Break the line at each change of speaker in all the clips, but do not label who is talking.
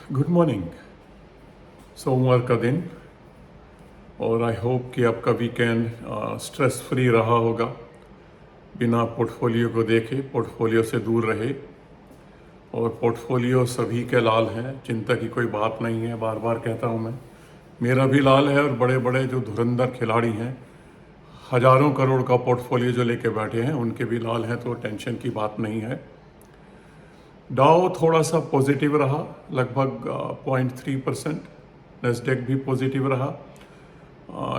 Good morning. सोमवार का दिन और आई होप कि आपका वीकेंड स्ट्रेस फ्री रहा होगा। बिना पोर्टफोलियो को देखे पोर्टफोलियो से दूर रहे। और पोर्टफोलियो सभी के लाल हैं, चिंता की कोई बात नहीं है। बार बार कहता हूँ मैं, मेरा भी लाल है। और बड़े बड़े जो धुरंधर खिलाड़ी हैं, हजारों करोड़ का पोर्टफोलियो जो लेके बैठे हैं, उनके भी लाल हैं, तो टेंशन की बात नहीं है। डाउ थोड़ा सा पॉजिटिव रहा, लगभग 0.3%। नेस्डेक भी पॉजिटिव रहा,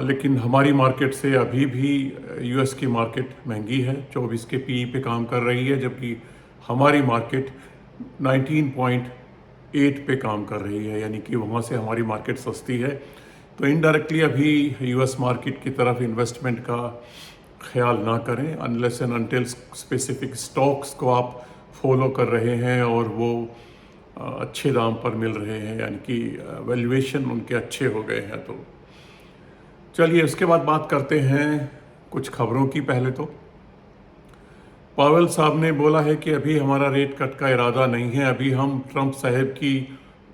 लेकिन हमारी मार्केट से अभी भी यूएस की मार्केट महंगी है। 24 के पीई पे काम कर रही है, जबकि हमारी मार्केट 19.8 पे काम कर रही है, यानी कि वहाँ से हमारी मार्केट सस्ती है। तो इनडायरेक्टली अभी यूएस मार्केट की तरफ इन्वेस्टमेंट का ख्याल ना करें, unless and until specific stocks को आप फॉलो कर रहे हैं और वो अच्छे दाम पर मिल रहे हैं, यानी कि वैल्यूएशन उनके अच्छे हो गए हैं। तो चलिए उसके बाद बात करते हैं कुछ खबरों की। पहले तो पावेल साहब ने बोला है कि अभी हमारा रेट कट का इरादा नहीं है, अभी हम ट्रंप साहब की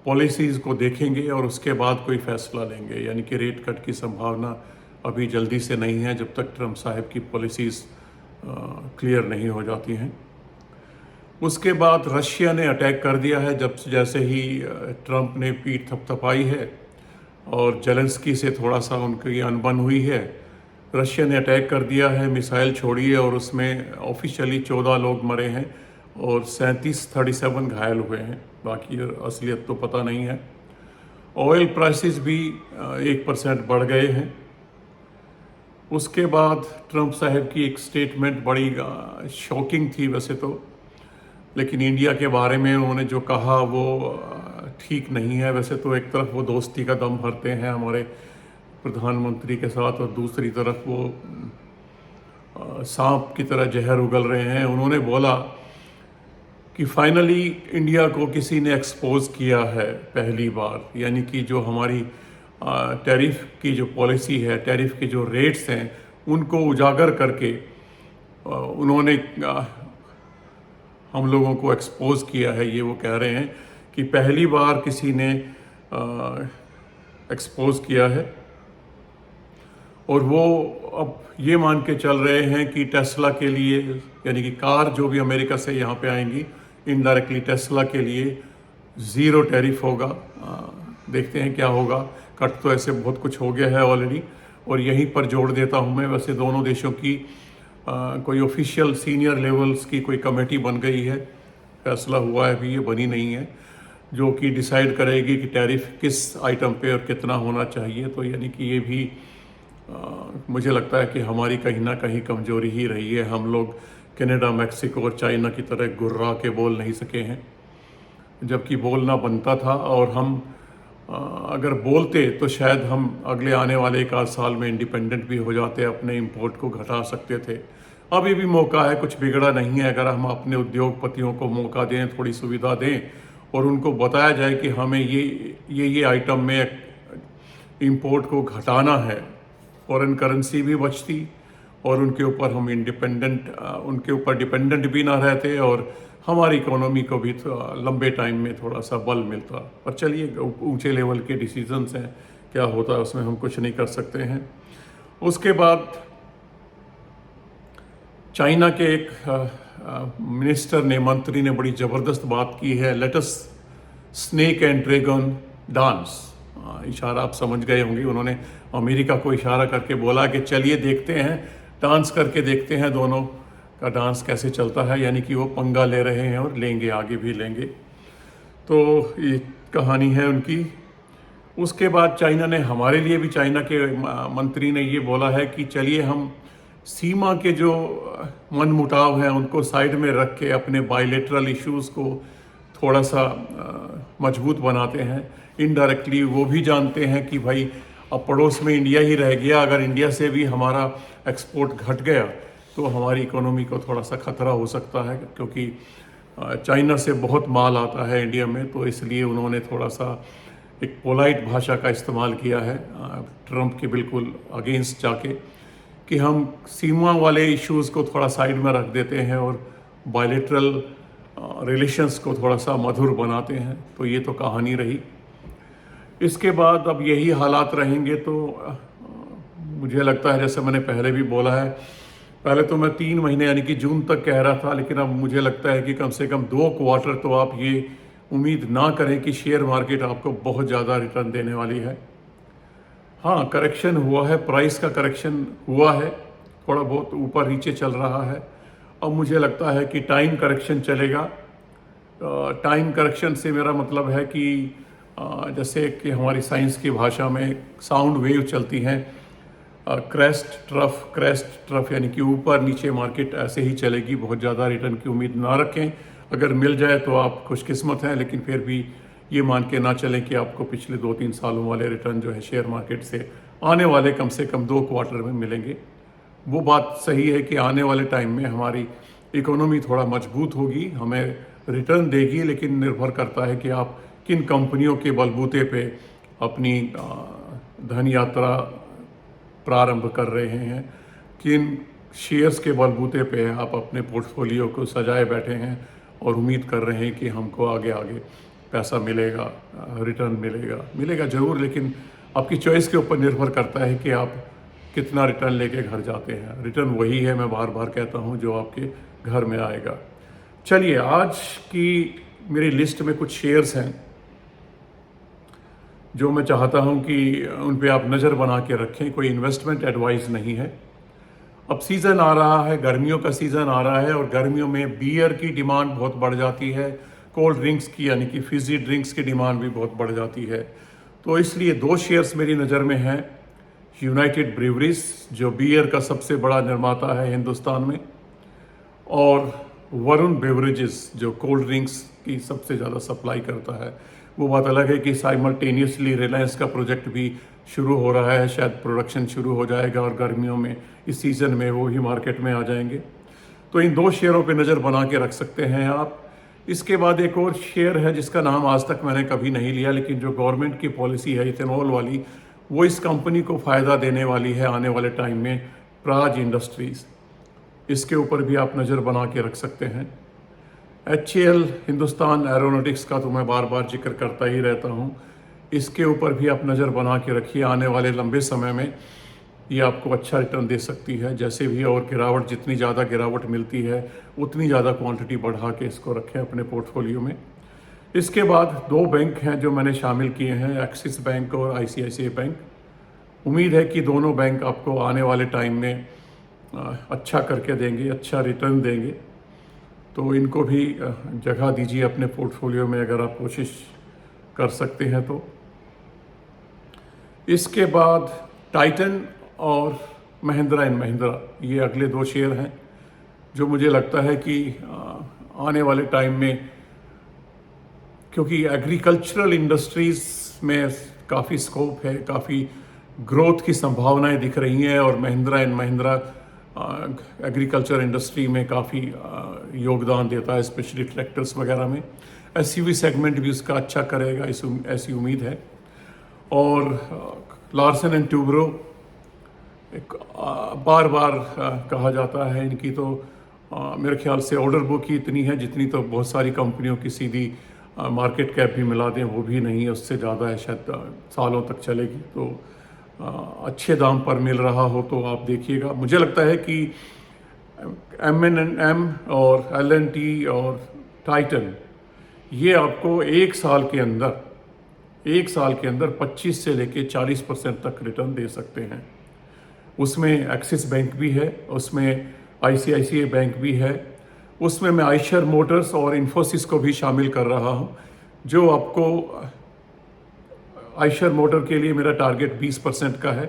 पॉलिसीज़ को देखेंगे और उसके बाद कोई फैसला लेंगे। यानी कि रेट कट की संभावना अभी जल्दी से नहीं है, जब तक ट्रंप साहब की पॉलिसीज़ क्लियर नहीं हो जाती हैं। उसके बाद रशिया ने अटैक कर दिया है, जैसे ही ट्रंप ने पीठ थपथपाई है और जेलेंस्की से थोड़ा सा उनकी अनबन हुई है। रशिया ने अटैक कर दिया है, मिसाइल छोड़ी है, और उसमें ऑफिशियली 14 लोग मरे हैं और 37 घायल हुए हैं। बाकी असलियत तो पता नहीं है। ऑयल प्राइसेस भी 1% बढ़ गए हैं। उसके बाद ट्रंप साहब की एक स्टेटमेंट बड़ी शॉकिंग थी वैसे तो, लेकिन इंडिया के बारे में उन्होंने जो कहा वो ठीक नहीं है। वैसे तो एक तरफ वो दोस्ती का दम भरते हैं हमारे प्रधानमंत्री के साथ, और दूसरी तरफ वो सांप की तरह जहर उगल रहे हैं। उन्होंने बोला कि फाइनली इंडिया को किसी ने एक्सपोज किया है पहली बार, यानी कि जो हमारी टैरिफ की जो पॉलिसी है, टैरिफ के जो रेट्स हैं, उनको उजागर करके उन्होंने हम लोगों को एक्सपोज किया है। ये वो कह रहे हैं कि पहली बार किसी ने एक्सपोज किया है। और वो अब ये मान के चल रहे हैं कि टेस्ला के लिए, यानी कि कार जो भी अमेरिका से यहाँ पे आएंगी, इनडायरेक्टली टेस्ला के लिए 0 टैरिफ होगा। देखते हैं क्या होगा। कट तो ऐसे बहुत कुछ हो गया है ऑलरेडी। और यहीं पर जोड़ देता हूँ मैं, वैसे दोनों देशों की कोई ऑफिशियल सीनियर लेवल्स की कोई कमेटी बन गई है, फैसला हुआ है, अभी ये बनी नहीं है, जो कि डिसाइड करेगी कि टैरिफ किस आइटम पे और कितना होना चाहिए। तो यानी कि ये भी मुझे लगता है कि हमारी कहीं ना कहीं कमजोरी ही रही है। हम लोग कनाडा, मैक्सिको और चाइना की तरह गुर्रा के बोल नहीं सके हैं, जबकि बोलना बनता था। और हम अगर बोलते तो शायद हम अगले आने वाले 1 साल में इंडिपेंडेंट भी हो जाते, अपने इंपोर्ट को घटा सकते थे। अभी भी मौका है, कुछ बिगड़ा नहीं है। अगर हम अपने उद्योगपतियों को मौका दें, थोड़ी सुविधा दें और उनको बताया जाए कि हमें ये आइटम में इंपोर्ट को घटाना है, फॉरेन करेंसी भी बचती और उनके ऊपर हम उनके ऊपर डिपेंडेंट भी ना रहते, और हमारी इकोनॉमी को भी लंबे टाइम में थोड़ा सा बल मिलता। पर चलिए, ऊंचे लेवल के डिसीजंस हैं, क्या होता है उसमें हम कुछ नहीं कर सकते हैं। उसके बाद चाइना के एक मिनिस्टर ने, मंत्री ने बड़ी ज़बरदस्त बात की है, let us snake and dragon dance. इशारा आप समझ गए होंगे। उन्होंने अमेरिका को इशारा करके बोला कि चलिए देखते हैं, डांस करके देखते हैं दोनों का डांस कैसे चलता है। यानी कि वो पंगा ले रहे हैं और लेंगे, आगे भी लेंगे। तो ये कहानी है उनकी। उसके बाद चाइना ने, हमारे लिए भी चाइना के मंत्री ने ये बोला है कि चलिए हम सीमा के जो मनमुटाव हैं उनको साइड में रख के अपने बायलैटरल इश्यूज़ को थोड़ा सा मजबूत बनाते हैं। इनडायरेक्टली वो भी जानते हैं कि भाई अब पड़ोस में इंडिया ही रह गया, अगर इंडिया से भी हमारा एक्सपोर्ट घट गया तो हमारी इकोनॉमी को थोड़ा सा खतरा हो सकता है, क्योंकि चाइना से बहुत माल आता है इंडिया में। तो इसलिए उन्होंने थोड़ा सा एक पोलाइट भाषा का इस्तेमाल किया है ट्रंप के बिल्कुल अगेंस्ट जाके, कि हम सीमा वाले इश्यूज़ को थोड़ा साइड में रख देते हैं और बायलैटरल रिलेशंस को थोड़ा सा मधुर बनाते हैं। तो ये तो कहानी रही। इसके बाद अब यही हालात रहेंगे तो मुझे लगता है, जैसे मैंने पहले भी बोला है, पहले तो मैं 3 महीने यानी कि जून तक कह रहा था, लेकिन अब मुझे लगता है कि कम से कम 2 क्वार्टर तो आप ये उम्मीद ना करें कि शेयर मार्केट आपको बहुत ज़्यादा रिटर्न देने वाली है। हाँ, करेक्शन हुआ है, प्राइस का करेक्शन हुआ है, थोड़ा बहुत ऊपर नीचे चल रहा है। अब मुझे लगता है कि टाइम करेक्शन चलेगा। टाइम करेक्शन से मेरा मतलब है कि जैसे कि हमारी साइंस की भाषा में साउंड वेव चलती हैं, क्रेस्ट ट्रफ यानी कि ऊपर नीचे मार्केट ऐसे ही चलेगी। बहुत ज़्यादा रिटर्न की उम्मीद ना रखें। अगर मिल जाए तो आप खुशकिस्मत हैं, लेकिन फिर भी ये मान के ना चलें कि आपको पिछले 2-3 सालों वाले रिटर्न जो है शेयर मार्केट से आने वाले कम से कम 2 क्वार्टर में मिलेंगे। वो बात सही है कि आने वाले टाइम में हमारी इकोनॉमी थोड़ा मजबूत होगी, हमें रिटर्न देगी, लेकिन निर्भर करता है कि आप किन कंपनियों के बलबूते पे अपनी धन यात्रा प्रारंभ कर रहे हैं, किन शेयर्स के बलबूते पे आप अपने पोर्टफोलियो को सजाए बैठे हैं और उम्मीद कर रहे हैं कि हमको आगे आगे पैसा मिलेगा, रिटर्न मिलेगा ज़रूर, लेकिन आपकी चॉइस के ऊपर निर्भर करता है कि आप कितना रिटर्न लेके घर जाते हैं। रिटर्न वही है, मैं बार बार कहता हूँ, जो आपके घर में आएगा। चलिए, आज की मेरी लिस्ट में कुछ शेयर्स हैं जो मैं चाहता हूं कि उन पे आप नज़र बना के रखें। कोई इन्वेस्टमेंट एडवाइस नहीं है। अब सीज़न आ रहा है, गर्मियों का सीज़न आ रहा है, और गर्मियों में बियर की डिमांड बहुत बढ़ जाती है, कोल्ड ड्रिंक्स की यानी कि फिजी ड्रिंक्स की डिमांड भी बहुत बढ़ जाती है। तो इसलिए 2 शेयर्स मेरी नज़र में हैं। यूनाइटेड ब्रीवरीज, जो बियर का सबसे बड़ा निर्माता है हिंदुस्तान में, और वरुण बेवरेजेस, जो कोल्ड ड्रिंक्स की सबसे ज़्यादा सप्लाई करता है। वो बात अलग है कि साइमल्टेनियसली रिलायंस का प्रोजेक्ट भी शुरू हो रहा है, शायद प्रोडक्शन शुरू हो जाएगा और गर्मियों में इस सीज़न में वो ही मार्केट में आ जाएंगे। तो इन 2 शेयरों पे नज़र बना के रख सकते हैं आप। इसके बाद एक और शेयर है जिसका नाम आज तक मैंने कभी नहीं लिया, लेकिन जो गवर्नमेंट की पॉलिसी है इथेनॉल वाली, वो इस कंपनी को फ़ायदा देने वाली है आने वाले टाइम में, प्राज इंडस्ट्रीज़। इसके ऊपर भी आप नज़र बना के रख सकते हैं। HAL हिंदुस्तान एरोनॉटिक्स का तो मैं बार बार जिक्र करता ही रहता हूँ, इसके ऊपर भी आप नज़र बना के रखिए। आने वाले लंबे समय में ये आपको अच्छा रिटर्न दे सकती है। जैसे भी और गिरावट, जितनी ज़्यादा गिरावट मिलती है उतनी ज़्यादा क्वांटिटी बढ़ा के इसको रखें अपने पोर्टफोलियो में। इसके बाद 2 बैंक हैं जो मैंने शामिल किए हैं, एक्सिस बैंक और ICICI बैंक। उम्मीद है कि दोनों बैंक आपको आने वाले टाइम में अच्छा करके देंगे, अच्छा रिटर्न देंगे। तो इनको भी जगह दीजिए अपने पोर्टफोलियो में, अगर आप कोशिश कर सकते हैं तो। इसके बाद टाइटन और महिंद्रा एंड महिंद्रा, ये अगले 2 शेयर हैं जो मुझे लगता है कि आने वाले टाइम में, क्योंकि एग्रीकल्चरल इंडस्ट्रीज़ में काफ़ी स्कोप है, काफ़ी ग्रोथ की संभावनाएं दिख रही हैं, और Mahindra and Mahindra agriculture industry में काफ़ी योगदान देता है, स्पेशली ट्रैक्टर्स वगैरह में। SUV सेगमेंट भी उसका अच्छा करेगा, ऐसी उम्मीद है। और लार्सन एंड ट्यूब्रो, एक बार बार कहा जाता है इनकी तो मेरे ख्याल से ऑर्डर बुक ही इतनी है जितनी तो बहुत सारी कंपनियों की सीधी मार्केट कैप भी मिला दें वो भी नहीं है, उससे ज़्यादा है, शायद सालों तक चलेगी। तो अच्छे दाम पर मिल रहा हो तो आप देखिएगा। मुझे लगता है कि M&M और L&T और टाइटन, ये आपको एक साल के अंदर 25 से लेके 40% तक रिटर्न दे सकते हैं। उसमें एक्सिस बैंक भी है, उसमें ICICI बैंक भी है, उसमें मैं आइशर मोटर्स और इन्फोसिस को भी शामिल कर रहा हूँ। जो आपको आइशर मोटर के लिए मेरा टारगेट 20% का है।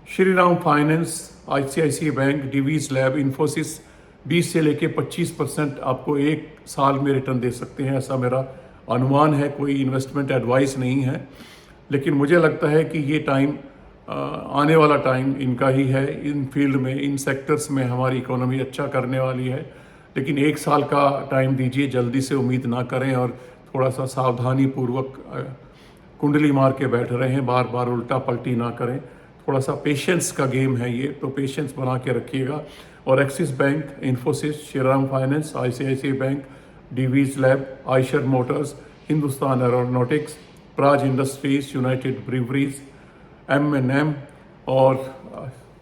Shriram finance, ICICI bank, Divi's lab, Infosys 20 से लेके 25% आपको एक साल में रिटर्न दे सकते हैं, ऐसा मेरा अनुमान है। कोई इन्वेस्टमेंट एडवाइस नहीं है, लेकिन मुझे लगता है कि ये टाइम, आने वाला टाइम इनका ही है। इन फील्ड में, इन सेक्टर्स में हमारी इकोनॉमी अच्छा करने वाली है, लेकिन एक साल का टाइम दीजिए, जल्दी से उम्मीद ना करें और थोड़ा सा सावधानी पूर्वक कुंडली मार के बैठ रहे हैं, बार बार उल्टा पलटी ना करें। थोड़ा सा पेशेंस का गेम है ये, तो पेशेंस बना के रखिएगा। और Axis bank, Infosys, Shriram finance, ICICI bank, Divi's lab, Eicher motors, Hindustan aeronautics, Praj industries, united breweries, M&M और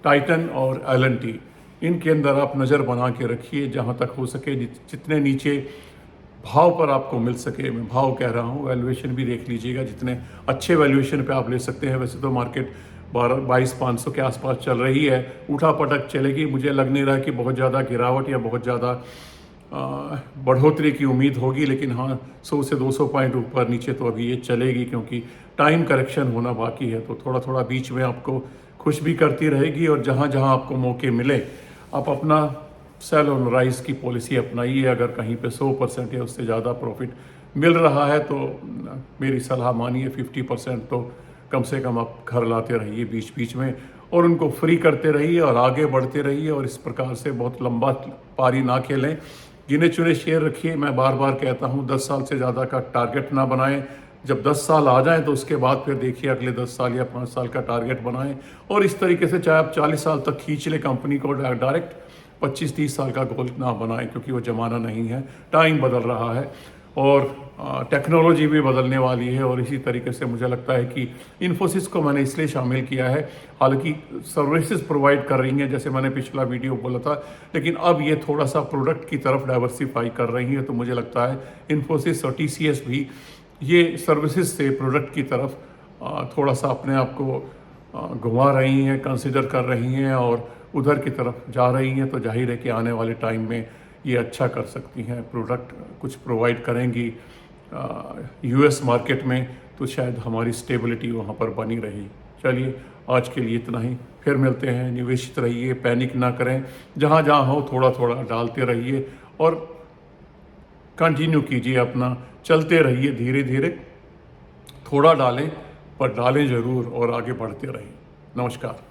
टाइटन और L&T। इनके अंदर आप नज़र बना के रखिए, जहाँ तक हो सके जितने नीचे भाव पर आपको मिल सके, मैं भाव कह रहा हूँ, वैल्यूएशन भी देख लीजिएगा, जितने अच्छे वैल्यूएशन पे आप ले सकते हैं। वैसे तो मार्केट 22,500 के आसपास चल रही है, उठा पटक चलेगी। मुझे लग नहीं रहा कि बहुत ज़्यादा गिरावट या बहुत ज़्यादा बढ़ोतरी की उम्मीद होगी, लेकिन हाँ 100 से 200 पॉइंट ऊपर नीचे तो अभी ये चलेगी, क्योंकि टाइम करेक्शन होना बाकी है। तो थोड़ा थोड़ा बीच में आपको खुश भी करती रहेगी, और जहाँ जहाँ आपको मौके मिले आप अपना सेल ऑन राइज की पॉलिसी अपनाइए। अगर कहीं पे 100% या उससे ज़्यादा प्रॉफिट मिल रहा है तो मेरी सलाह मानिए 50% तो कम से कम आप घर लाते रहिए बीच बीच में, और उनको फ्री करते रहिए और आगे बढ़ते रहिए। और इस प्रकार से बहुत लंबा पारी ना खेलें, गिने चुने शेयर रखिए। मैं बार बार कहता हूँ 10 साल से ज़्यादा का टारगेट ना बनाएं। जब 10 साल आ जाएं तो उसके बाद फिर देखिए अगले 10 साल या 5 साल का टारगेट बनाएं। और इस तरीके से चाहे आप 40 साल तक खींच लें कंपनी को, डायरेक्ट 25-30 साल का गोल ना बनाएं, क्योंकि वो ज़माना नहीं है, टाइम बदल रहा है और टेक्नोलॉजी भी बदलने वाली है। और इसी तरीके से मुझे लगता है कि इन्फोसिस को मैंने इसलिए शामिल किया है, हालांकि सर्विसेज प्रोवाइड कर रही हैं जैसे मैंने पिछला वीडियो बोला था, लेकिन अब ये थोड़ा सा प्रोडक्ट की तरफ डाइवर्सिफाई कर रही है। तो मुझे लगता है इन्फोसिस और TCS भी ये सर्विसेज से प्रोडक्ट की तरफ थोड़ा सा अपने आप को घुमा रही हैं, कंसिडर कर रही हैं और उधर की तरफ जा रही हैं। तो जाहिर है कि आने वाले टाइम में ये अच्छा कर सकती हैं, प्रोडक्ट कुछ प्रोवाइड करेंगी US मार्केट में, तो शायद हमारी स्टेबिलिटी वहाँ पर बनी रही। चलिए आज के लिए इतना ही, फिर मिलते हैं। निवेशित रहिए, पैनिक ना करें, जहाँ जहाँ हो थोड़ा थोड़ा डालते रहिए और कंटिन्यू कीजिए, अपना चलते रहिए, धीरे धीरे थोड़ा डालें पर डालें ज़रूर और आगे बढ़ते रहिए। नमस्कार।